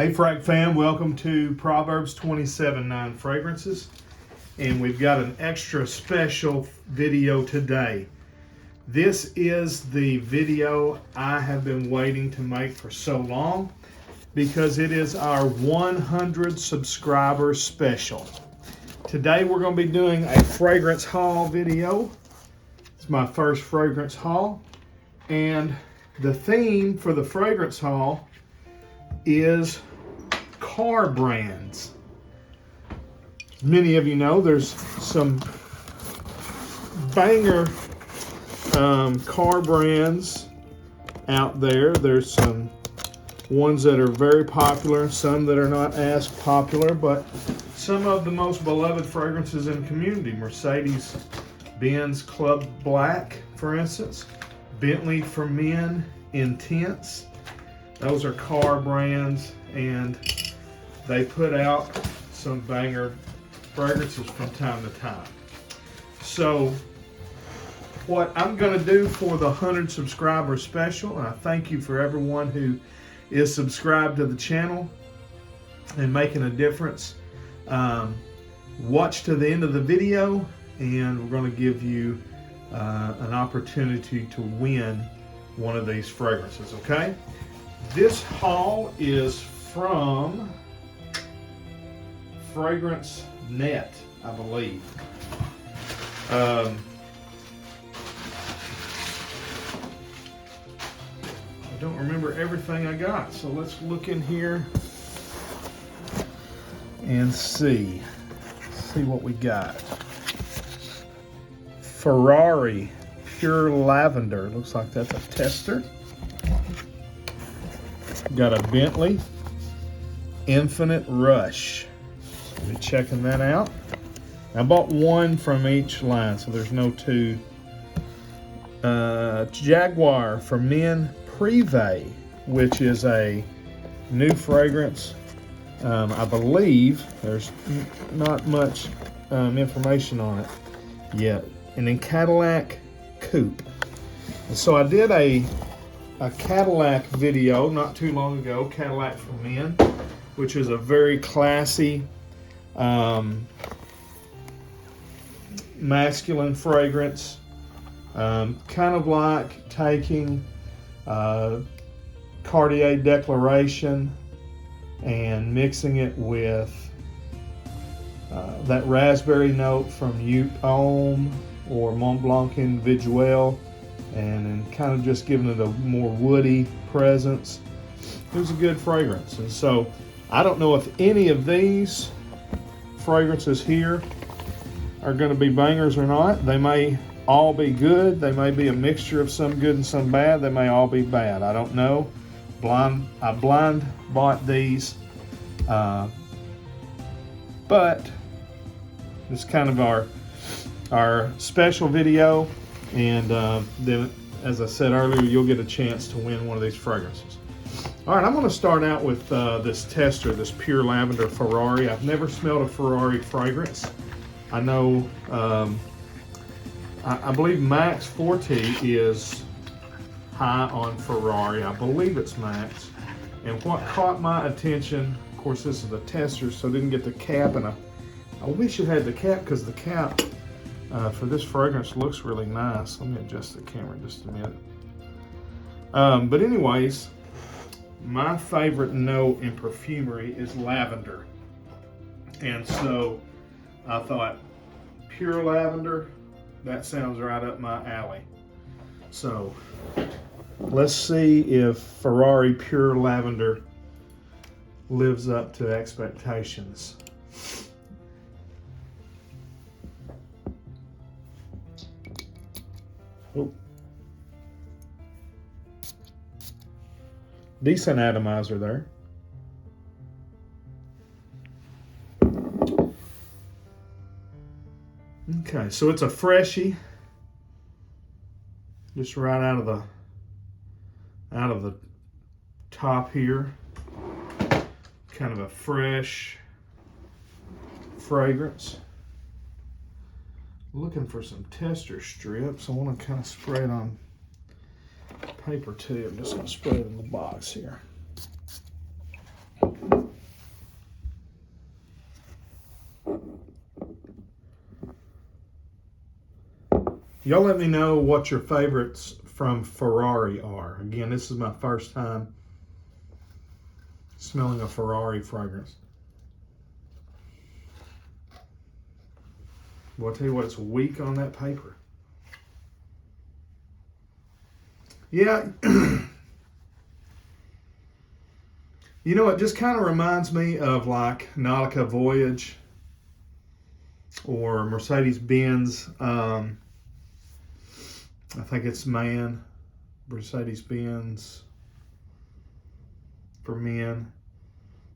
Hey Frag fam, welcome to Proverbs 27:9 Fragrances. And we've got an extra special video today. This is the video I have been waiting to make for so long because it is our 100 subscriber special. Today we're going to be doing a fragrance haul video. It's my first fragrance haul. And the theme for the fragrance haul is car brands. Many of you know there's some banger car brands out there. There's some ones that are very popular, some that are not as popular, but some of the most beloved fragrances in the community. Mercedes-Benz Club Black, for instance. Bentley for Men Intense. Those are car brands, and they put out some banger fragrances from time to time. So what I'm going to do for the 100 subscriber special, and I thank you for everyone who is subscribed to the channel and making a difference. Watch to the end of the video, and we're going to give you an opportunity to win one of these fragrances, okay? This haul is from Fragrance Net, I believe. I don't remember everything I got, so let's look in here and see what we got. Ferrari Pure Lavender, looks like that's a tester. Got a Bentley Infinite Rush. Be checking that out. I bought one from each line, so there's no two. Jaguar for Men Prive, which is a new fragrance. I believe there's not much information on it yet. And then Cadillac Coupe. And so I did a Cadillac video not too long ago, Cadillac for Men, which is a very classy, masculine fragrance, kind of like taking Cartier Declaration and mixing it with that raspberry note from Youp Homme or Mont Blanc Individuel, and then kind of just giving it a more woody presence. It was a good fragrance. And so I don't know if any of these fragrances here are going to be bangers or not. They may all be good. They may be a mixture of some good and some bad. They may all be bad. I don't know. I blind bought these, but it's kind of our special video, and then, as I said earlier, you'll get a chance to win one of these fragrances. All right, I'm going to start out with this tester, this Pure Lavender Ferrari. I've never smelled a Ferrari fragrance. I know, I believe Max Forte is high on Ferrari. I believe it's Max. And what caught my attention, of course this is a tester, so I didn't get the cap, and I wish it had the cap, because the cap for this fragrance looks really nice. Let me adjust the camera just a minute. But anyways, my favorite note in perfumery is lavender. And so I thought, pure lavender, that sounds right up my alley. So let's see if Ferrari Pure Lavender lives up to expectations. Oh. Decent atomizer there. Okay, so it's a freshie, just right out of the top here. Kind of a fresh fragrance. Looking for some tester strips. I want to kind of spray it on paper too. I'm just going to spray it in the box here. Y'all let me know what your favorites from Ferrari are. Again, this is my first time smelling a Ferrari fragrance. Well, I'll tell you what, it's weak on that paper. Yeah. You know, it just kind of reminds me of like Nautica Voyage or Mercedes-Benz. I think it's Mercedes-Benz for men.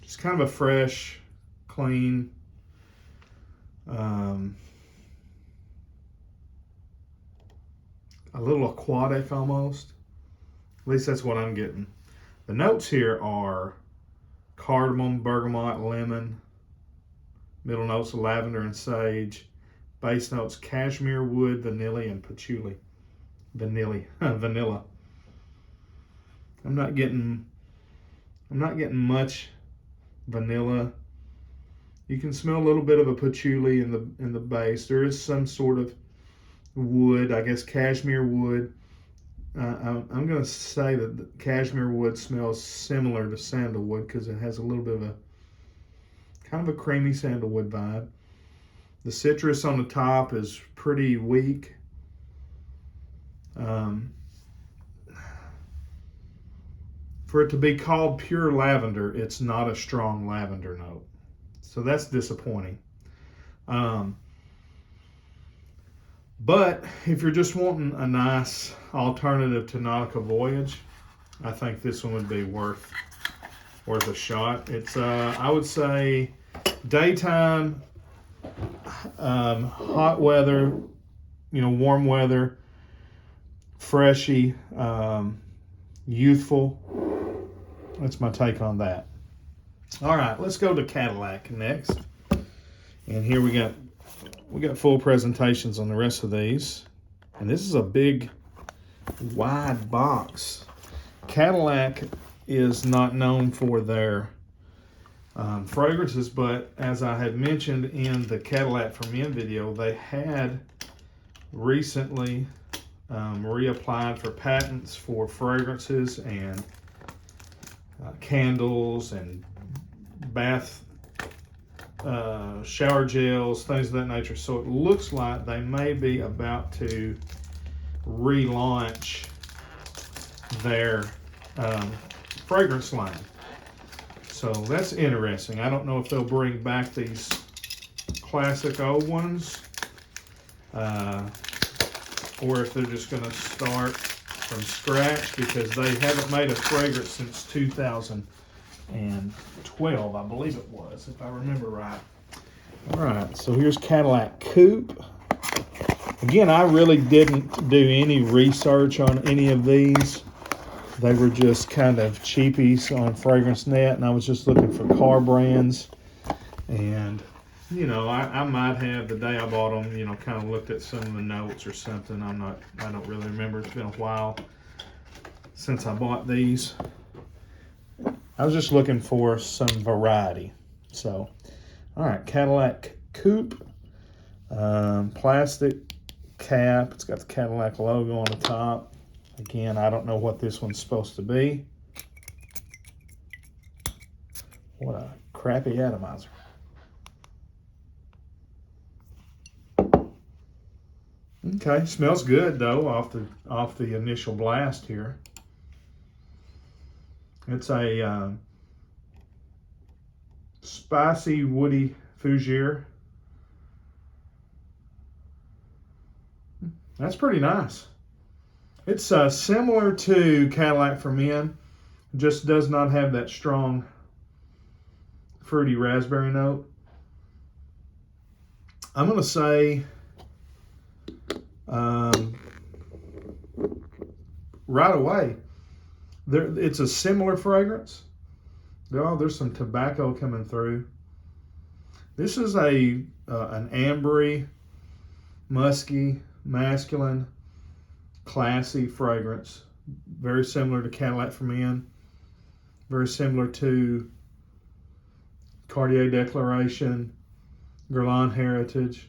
Just kind of a fresh, clean, a little aquatic almost. At least that's what I'm getting. The notes here are cardamom, bergamot, lemon. Middle notes of lavender and sage. Base notes cashmere wood, vanilla, and patchouli. Vanilla. I'm not getting much vanilla. You can smell a little bit of a patchouli in the base. There is some sort of wood, I guess cashmere wood. I'm going to say that the cashmere wood smells similar to sandalwood because it has a little bit of a kind of a creamy sandalwood vibe. The citrus on the top is pretty weak. For it to be called pure lavender, it's not a strong lavender note. So that's disappointing. But if you're just wanting a nice alternative to Nautica Voyage, I think this one would be worth a shot. It's I would say daytime, hot weather, warm weather, freshy, youthful. That's my take on that. All right, let's go to Cadillac next. And here we got full presentations on the rest of these. And this is a big, wide box. Cadillac is not known for their fragrances, but as I had mentioned in the Cadillac for Men video, they had recently reapplied for patents for fragrances and candles and bath shower gels, things of that nature. So it looks like they may be about to relaunch their fragrance line. So that's interesting. I don't know if they'll bring back these classic old ones or if they're just going to start from scratch, because they haven't made a fragrance since 2012, I believe it was, if I remember right. All right, so here's Cadillac Coupe. Again, I really didn't do any research on any of these. They were just kind of cheapies on FragranceNet, and I was just looking for car brands. And, I might have, the day I bought them, kind of looked at some of the notes or something. I don't really remember. It's been a while since I bought these. I was just looking for some variety. So, all right, Cadillac Coupe, plastic cap. It's got the Cadillac logo on the top. Again, I don't know what this one's supposed to be. What a crappy atomizer. Okay, smells good though off the initial blast here. It's a spicy, woody fougere. That's pretty nice. It's similar to Cadillac for Men, just does not have that strong fruity raspberry note. I'm going to say right away, it's a similar fragrance. There's some tobacco coming through. This is an ambery, musky, masculine, classy fragrance. Very similar to Cadillac for Men. Very similar to Cartier Declaration, Guerlain Heritage,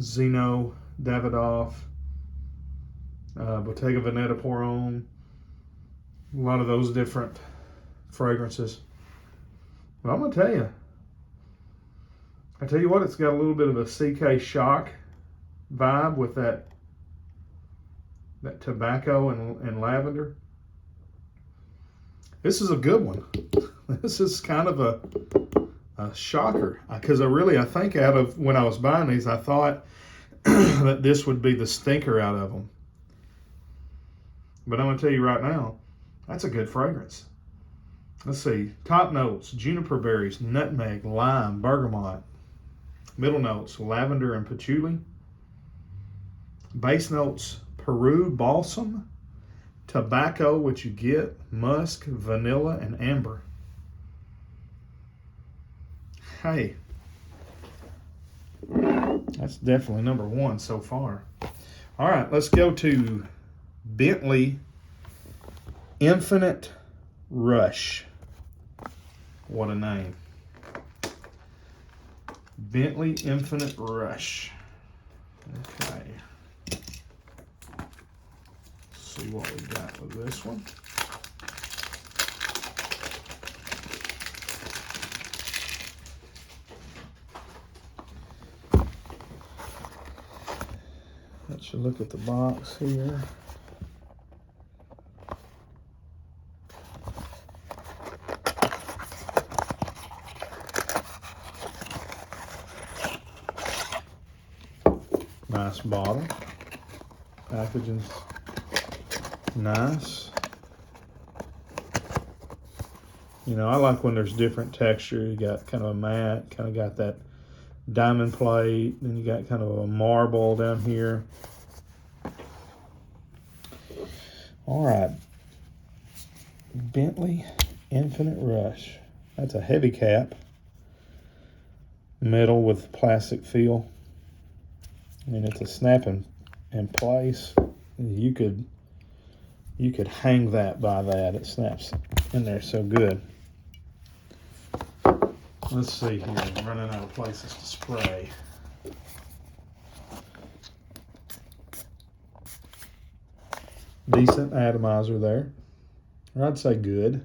Zeno Davidoff, Bottega Veneta Pour Homme, a lot of those different fragrances. But I'm gonna tell you what, it's got a little bit of a CK Shock vibe with that tobacco and lavender. This is a good one. This is kind of a shocker, because I think out of when I was buying these, I thought that this would be the stinker out of them. But I'm going to tell you right now, that's a good fragrance. Let's see. Top notes: juniper berries, nutmeg, lime, bergamot. Middle notes: lavender and patchouli. Base notes: Peru balsam, tobacco, which you get, musk, vanilla, and amber. Hey, that's definitely number one so far. All right, let's go to Bentley Infinite Rush. What a name. Bentley Infinite Rush. Okay. See what we got with this one. Let's look at the box here. Nice bottle. Packaging's nice. You know, I like when there's different texture. You got kind of a matte, kind of got that diamond plate, then you got kind of a marble down here. All right, Bentley Infinite Rush. That's a heavy cap, metal with plastic feel. I mean, it's a snap in place. You could hang that by that. It snaps in there so good. Let's see here. I'm running out of places to spray. Decent atomizer there. Or I'd say good.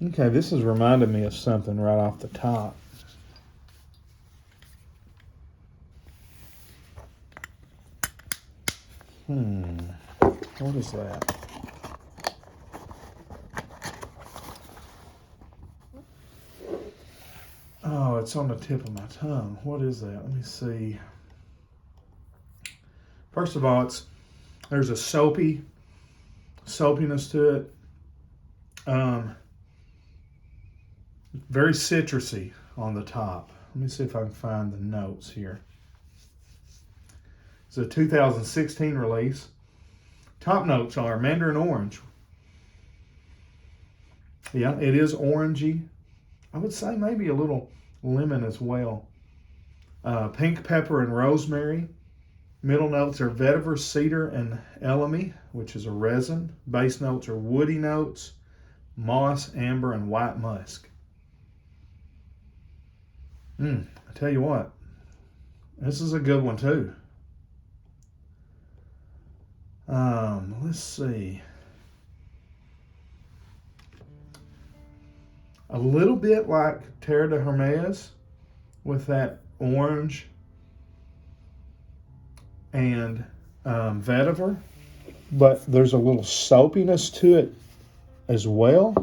Okay, this is reminding me of something right off the top. What is that? Oh, it's on the tip of my tongue. What is that? Let me see. First of all, there's a soapiness to it. Very citrusy on the top. Let me see if I can find the notes here. It's a 2016 release. Top notes are mandarin orange. Yeah, it is orangey. I would say maybe a little lemon as well. Pink pepper and rosemary. Middle notes are vetiver, cedar, and elemi, which is a resin. Base notes are woody notes, moss, amber, and white musk. I tell you what, this is a good one too. Let's see. A little bit like Terre de Hermes with that orange and vetiver, but there's a little soapiness to it as well.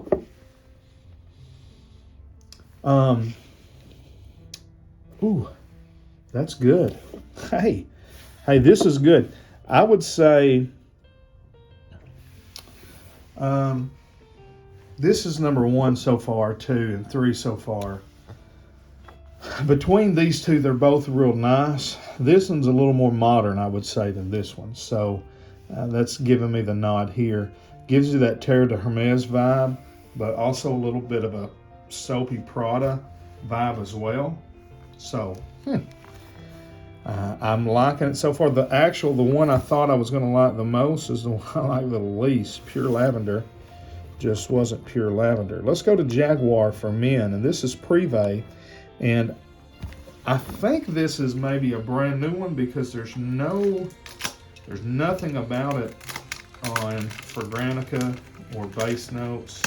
Ooh, that's good. Hey, this is good. I would say this is number 1 so far, 2 and 3 so far. Between these two, they're both real nice. This one's a little more modern, I would say, than this one. So that's giving me the nod here. Gives you that Terre de Hermes vibe, but also a little bit of a soapy Prada vibe as well. So, I'm liking it so far. The one I thought I was going to like the most is the one I like the least. Pure lavender. Just wasn't pure lavender. Let's go to Jaguar for men, and this is Prive. And I think this is maybe a brand new one because there's nothing about it on Fragrantica or base notes.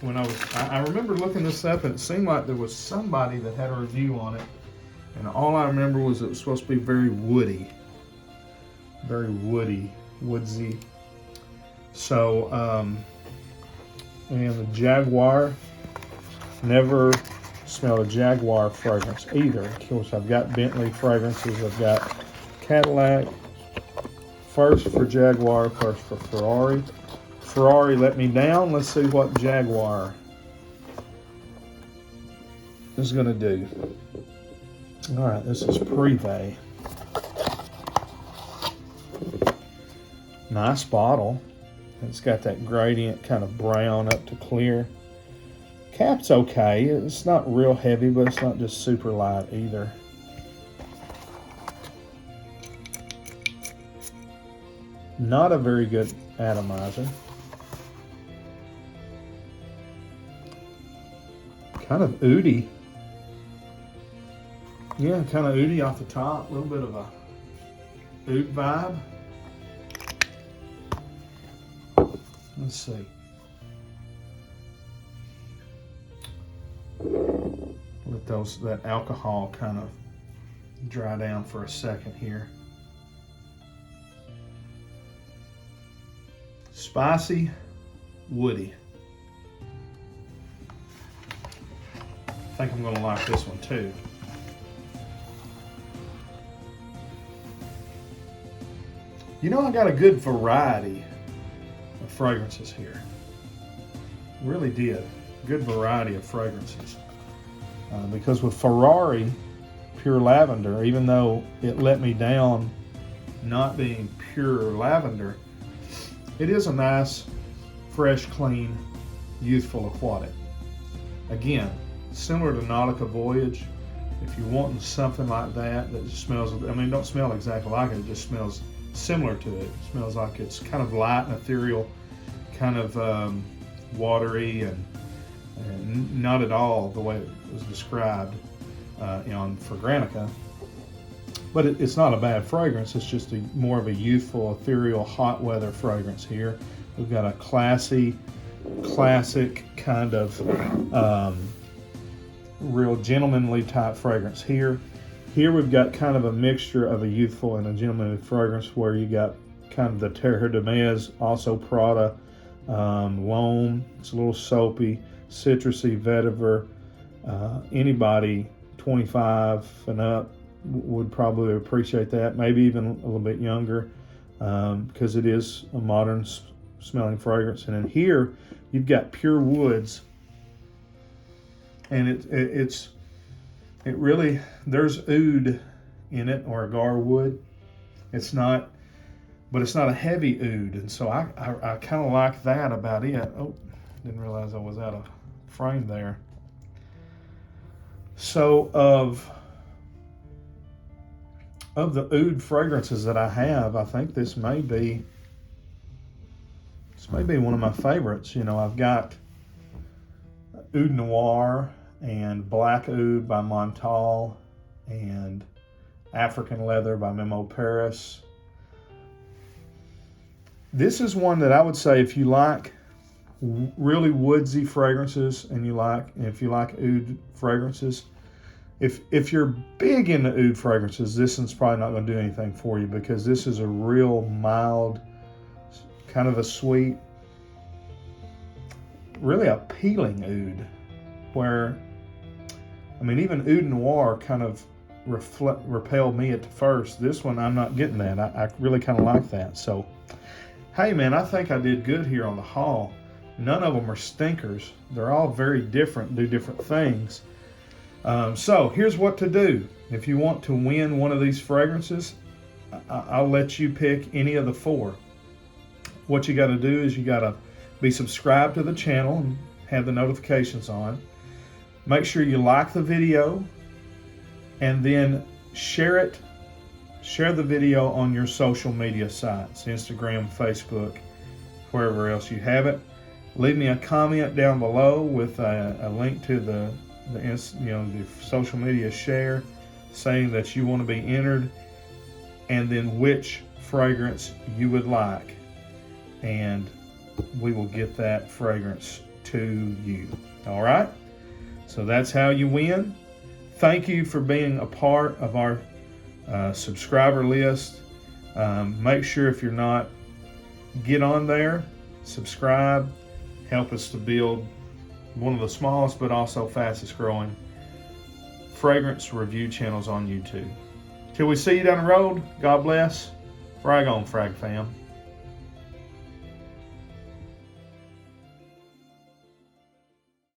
When I remember looking this up, and it seemed like there was somebody that had a review on it, and all I remember was it was supposed to be very woody, woodsy. So, and the Jaguar, never smelled a Jaguar fragrance either. Of course, I've got Bentley fragrances, I've got Cadillac, first for Jaguar, first for Ferrari. Ferrari let me down. Let's see what Jaguar is going to do. All right, this is Prive. Nice bottle. It's got that gradient kind of brown up to clear. Cap's okay. It's not real heavy, but it's not just super light either. Not a very good atomizer. Kind of oudy. Yeah, kind of oudy off the top. A little bit of a oud vibe. Let's see. Let that alcohol kind of dry down for a second here. Spicy, woody. I think I'm going to like this one too. You know, I got a good variety of fragrances here. Really did. Good variety of fragrances. Because with Ferrari Pure Lavender, even though it let me down not being pure lavender, it is a nice, fresh, clean, youthful aquatic. Again, similar to Nautica Voyage. If you're wanting something like that just smells, I mean, don't smell exactly like it, it just smells similar to it. It smells like it's kind of light and ethereal, kind of watery, and not at all the way it was described on Fragrantica. But it's not a bad fragrance. It's just more of a youthful, ethereal, hot weather fragrance here. We've got a classic kind of real gentlemanly type fragrance here. Here we've got kind of a mixture of a youthful and a gentlemanly fragrance, where you got kind of the Terre de Mes, also Prada, Loam. It's a little soapy, citrusy, vetiver. Anybody 25 and up would probably appreciate that, maybe even a little bit younger, because it is a modern smelling fragrance. And in here you've got pure woods, and it really, there's oud in it, or agar wood. It's not, but it's not a heavy oud, and so I kind of like that about it. Oh, didn't realize I was out of frame there. So of the oud fragrances that I have, I think this may be one of my favorites. You know, I've got Oud Noir and Black Oud by Montal, and African Leather by Memo Paris. This is one that I would say, if you like really woodsy fragrances, and if you like oud fragrances, if you're big into oud fragrances, this one's probably not going to do anything for you, because this is a real mild, kind of a sweet, really appealing oud, where, I mean, even Oud Noir kind of repelled me at first. This one, I'm not getting that. I really kind of like that. So, hey man, I think I did good here on the haul. None of them are stinkers. They're all very different, do different things. So here's what to do. If you want to win one of these fragrances, I'll let you pick any of the 4. What you got to do is you got to be subscribed to the channel and have the notifications on. Make sure you like the video, and then share the video on your social media sites, Instagram, Facebook, wherever else you have it. Leave me a comment down below with a link to the social media share, saying that you want to be entered, and then which fragrance you would like, and we will get that fragrance to you. All right, so that's how you win. Thank you for being a part of our subscriber list. Make sure, if you're not, get on there, subscribe, help us to build one of the smallest but also fastest growing fragrance review channels on YouTube. Till we see you down the road, God bless. Frag on, Frag fam.